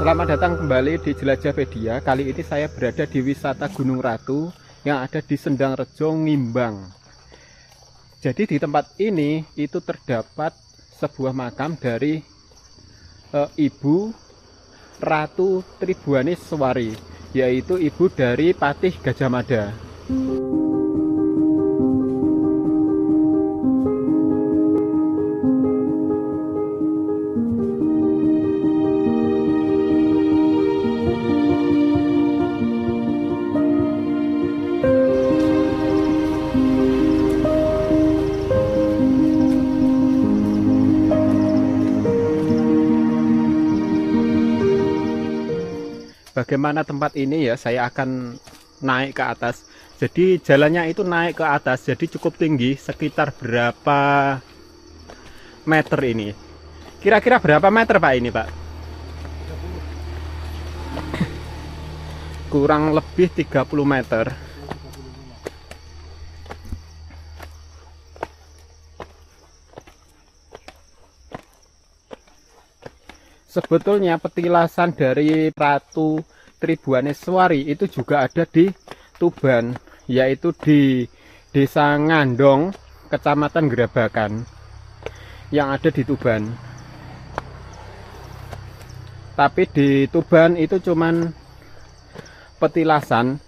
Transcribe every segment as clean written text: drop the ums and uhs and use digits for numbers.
Selamat datang kembali di Jelajahpedia. Kali ini saya berada di wisata Gunung Ratu yang ada di Sendang Rejo, Ngimbang. Jadi di tempat ini itu terdapat sebuah makam dari Ibu Ratu Tribuaniswari, yaitu ibu dari Patih Gajah Mada. Bagaimana tempat ini ya, saya akan naik ke atas. Jadi jalannya itu naik ke atas, jadi cukup tinggi. Sekitar berapa meter ini? Kira-kira berapa meter Pak ini Pak? Kurang lebih 30 meter. Sebetulnya petilasan dari Ratu Tribuaniswari itu juga ada di Tuban, yaitu di Desa Ngandong, Kecamatan Gerabakan, yang ada di Tuban. Tapi di Tuban itu cuman petilasan.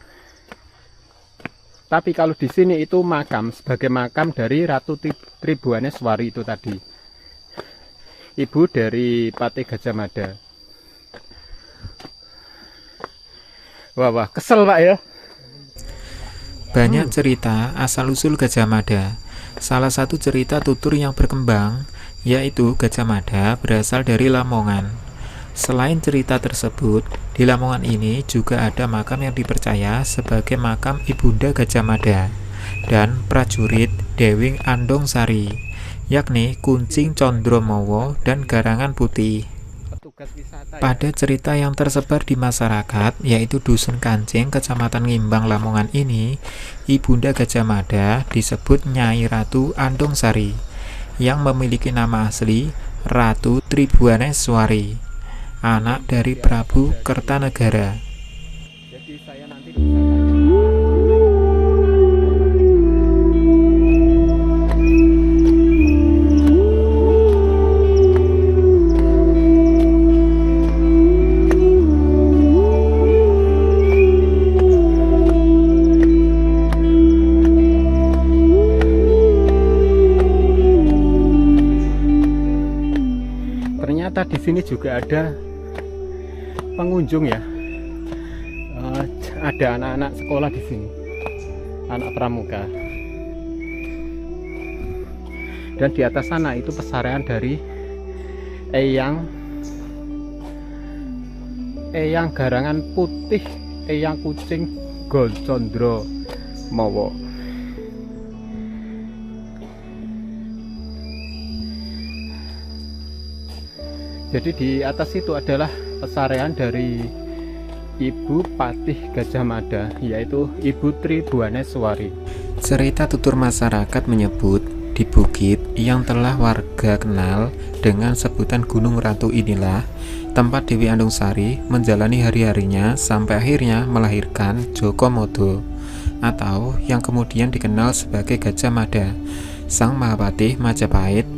Tapi kalau di sini itu makam, sebagai makam dari Ratu Tribuaniswari itu tadi, ibu dari Patih Gajah Mada. Wah, kesel Pak ya. Banyak cerita asal-usul Gajah Mada. Salah satu cerita tutur yang berkembang, yaitu Gajah Mada berasal dari Lamongan. Selain cerita tersebut, di Lamongan ini juga ada makam yang dipercaya sebagai makam Ibunda Gajah Mada dan prajurit Dewing Andong Sari, yakni Kuncing Condromowo dan Garangan Putih. Pada cerita yang tersebar di masyarakat, yaitu Dusun Kancing, Kecamatan Ngimbang, Lamongan ini, Ibunda Gajah Mada disebut Nyai Ratu Andong Sari, yang memiliki nama asli Ratu Tribuaniswari, anak dari Prabu Kertanegara. Jadi saya nanti ternyata di sini juga ada pengunjung ya. Ada anak-anak sekolah di sini, anak pramuka. Dan di atas sana itu pesarean dari Eyang Garangan Putih, Eyang Kucing Condromowo. Jadi di atas itu adalah pesarean dari Ibu Patih Gajah Mada, yaitu Ibu Tribuaniswari. Cerita tutur masyarakat menyebut di bukit yang telah warga kenal dengan sebutan Gunung Ratu inilah tempat Dewi Andong Sari menjalani hari-harinya sampai akhirnya melahirkan Joko Modo, atau yang kemudian dikenal sebagai Gajah Mada, sang Mahapatih Majapahit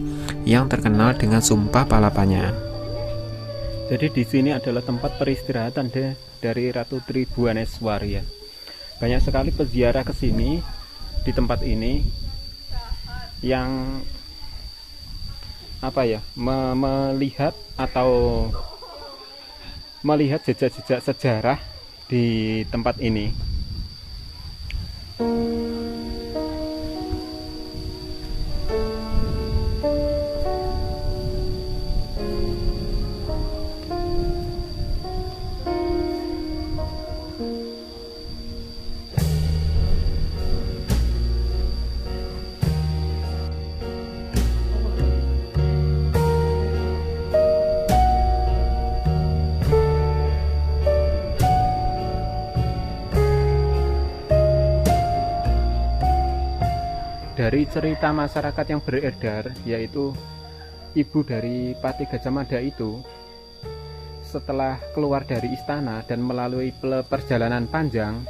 yang terkenal dengan sumpah palapanya. Jadi di sini adalah tempat peristirahatan dari Ratu Tribuaniswari ya. Banyak sekali peziarah ke sini di tempat ini yang melihat atau melihat jejak-jejak sejarah di tempat ini. Dari cerita masyarakat yang beredar, yaitu ibu dari Patih Gajah Mada itu setelah keluar dari istana dan melalui perjalanan panjang,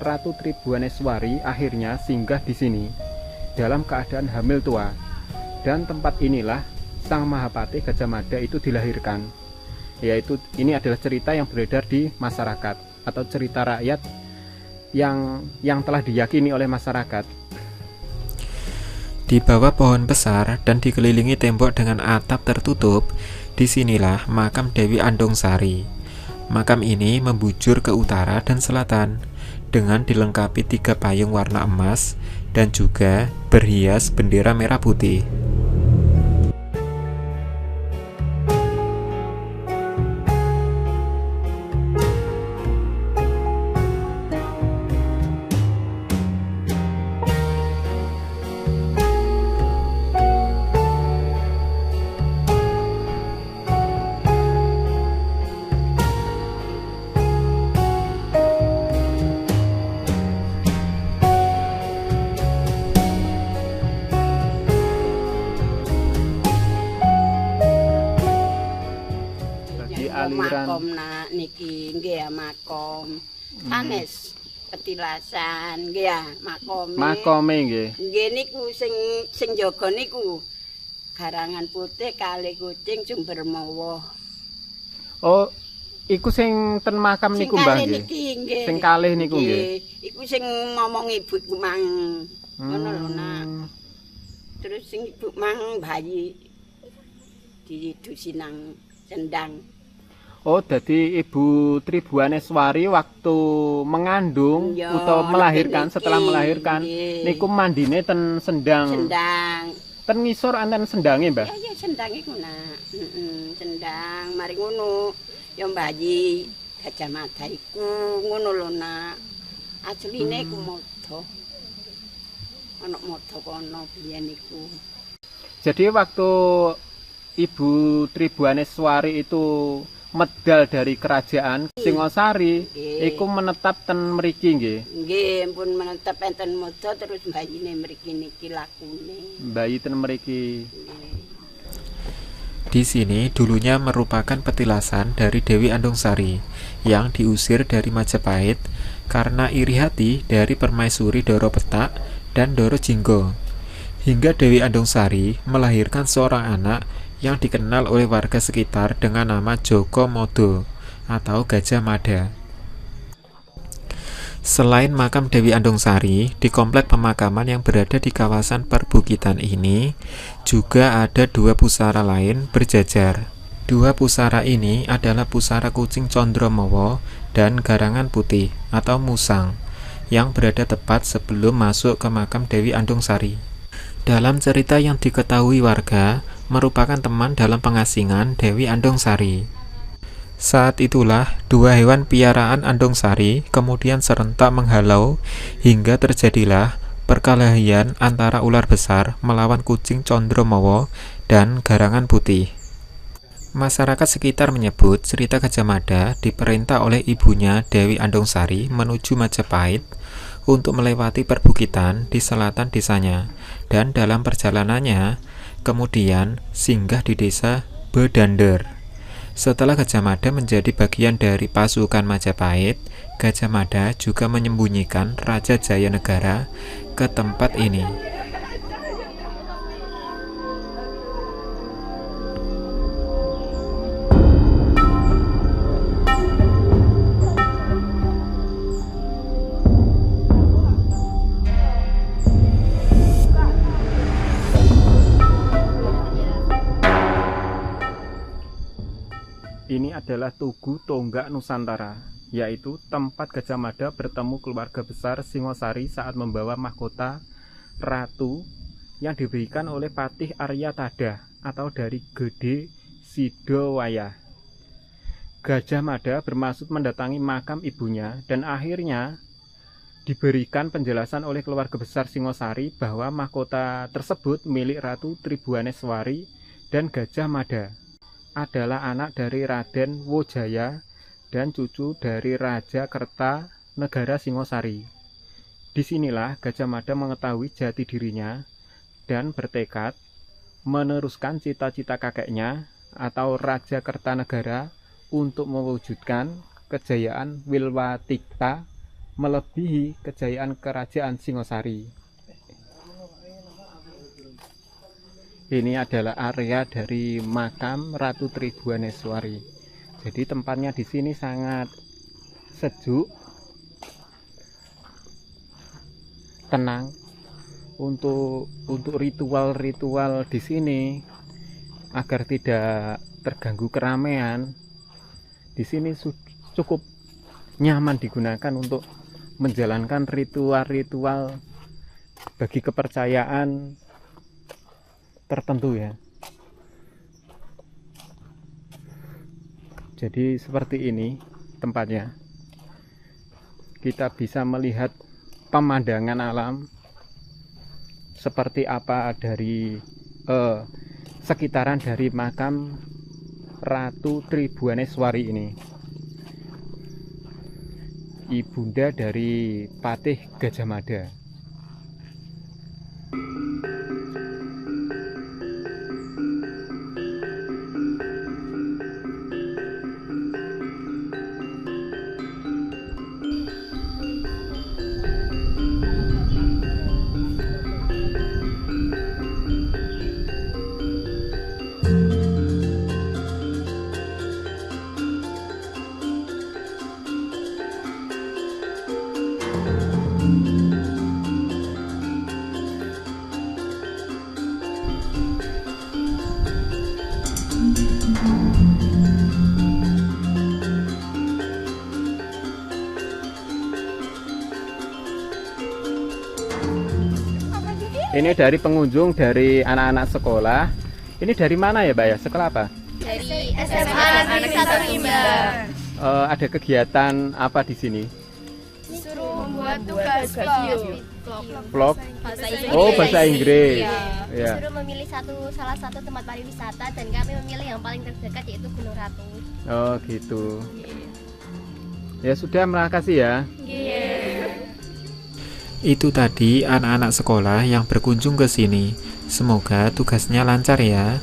Ratu Tribhuwaneswari akhirnya singgah di sini dalam keadaan hamil tua. Dan tempat inilah Sang Mahapatih Gajah Mada itu dilahirkan. Yaitu ini adalah cerita yang beredar di masyarakat atau cerita rakyat yang telah diyakini oleh masyarakat. Di bawah pohon besar dan dikelilingi tembok dengan atap tertutup, disinilah makam Dewi Andungsari. Makam ini membujur ke utara dan selatan dengan dilengkapi 3 payung warna emas dan juga berhias bendera merah putih. Aliran makom niki nggih ya makom sanes petilasan nggih ya makome nggih. Nggih niku sing jaga niku Garangan Putih kali Kucing Sumber Mawa. Oh, iku sing ten makam niku Mbah nggih. Sing kalih niku nggih. Iku sing ngomong ibu mang ngono lho Nak. Terus sing ibu mang bayi didusinang sendang. Oh, jadi Ibu Tribhuwaneswari waktu mengandung Yo, utawa melahirkan, niki, setelah melahirkan nggih. niku mandine ten sendang. Sendang. Ten ngisor anten sendange, Mbah. Ya sendang iku Nak. Sendang mari ngono. Ya bayi Gajah Mada iku ngono lho Nak. Asline iku modo. Ana modo kono biyen iku. Jadi waktu Ibu Tribhuwaneswari itu medal dari kerajaan Singosari, iku menetap ten mriki nggih. Nggih, pun menetap enten modo terus bayine mriki niki lakune. Bayi ten mriki. Di sini dulunya merupakan petilasan dari Dewi Andungsari yang diusir dari Majapahit karena iri hati dari permaisuri Doro Petak dan Doro Jinggo. Hingga Dewi Andungsari melahirkan seorang anak yang dikenal oleh warga sekitar dengan nama Joko Modo atau Gajah Mada. Selain makam Dewi Andungsari, di komplek pemakaman yang berada di kawasan perbukitan ini juga ada 2 pusara lain berjajar. 2 pusara ini adalah Pusara Kucing Condromowo dan Garangan Putih atau Musang yang berada tepat sebelum masuk ke makam Dewi Andungsari. Dalam cerita yang diketahui warga, merupakan teman dalam pengasingan Dewi Andungsari. Saat itulah 2 hewan piaraan Andungsari kemudian serentak menghalau hingga terjadilah perkelahian antara ular besar melawan kucing Condromowo dan Garangan Putih. Masyarakat sekitar menyebut cerita Gajah Mada diperintah oleh ibunya Dewi Andungsari menuju Majapahit untuk melewati perbukitan di selatan desanya, dan dalam perjalanannya kemudian singgah di desa Bedander. Setelah Gajah Mada menjadi bagian dari pasukan Majapahit, Gajah Mada juga menyembunyikan Raja Jayanegara ke tempat ini. Ini adalah Tugu Tonggak Nusantara, yaitu tempat Gajah Mada bertemu keluarga besar Singosari saat membawa mahkota ratu yang diberikan oleh Patih Arya Tada atau dari Gede Sidowaya. Gajah Mada bermaksud mendatangi makam ibunya dan akhirnya diberikan penjelasan oleh keluarga besar Singosari bahwa mahkota tersebut milik Ratu Tribhuwaneswari dan Gajah Mada adalah anak dari Raden Wojaya dan cucu dari Raja Kerta Negara Singosari. Disinilah Gajah Mada mengetahui jati dirinya dan bertekad meneruskan cita-cita kakeknya atau Raja Kertanegara untuk mewujudkan kejayaan Wilwatikta melebihi kejayaan kerajaan Singosari. Ini adalah area dari makam Ratu Tribuaneswari. Jadi tempatnya di sini sangat sejuk, tenang. Untuk ritual-ritual di sini agar tidak terganggu keramaian, di sini cukup nyaman digunakan untuk menjalankan ritual-ritual bagi kepercayaan tertentu ya. Jadi seperti ini tempatnya. Kita bisa melihat pemandangan alam seperti apa dari sekitaran dari makam Ratu Tribuaneswari ini, ibunda dari Patih Gajah Mada. Ini dari pengunjung, dari anak-anak sekolah. Ini dari mana ya, Mbak ya? Sekolah apa? Dari SMA Negeri 1 Limbang. Ada kegiatan apa di sini? Disuruh membuat tugas Vlog. bahasa Inggris. Oh, bahasa Inggris. Iya. Ya. Disuruh memilih salah satu tempat pariwisata dan kami memilih yang paling terdekat yaitu Gunung Ratu. Oh, gitu. Ya sudah, makasih ya. Itu tadi anak-anak sekolah yang berkunjung ke sini. Semoga tugasnya lancar ya.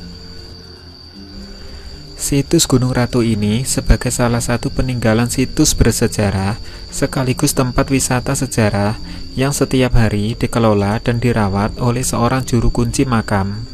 Situs Gunung Ratu ini sebagai salah satu peninggalan situs bersejarah sekaligus tempat wisata sejarah yang setiap hari dikelola dan dirawat oleh seorang juru kunci makam.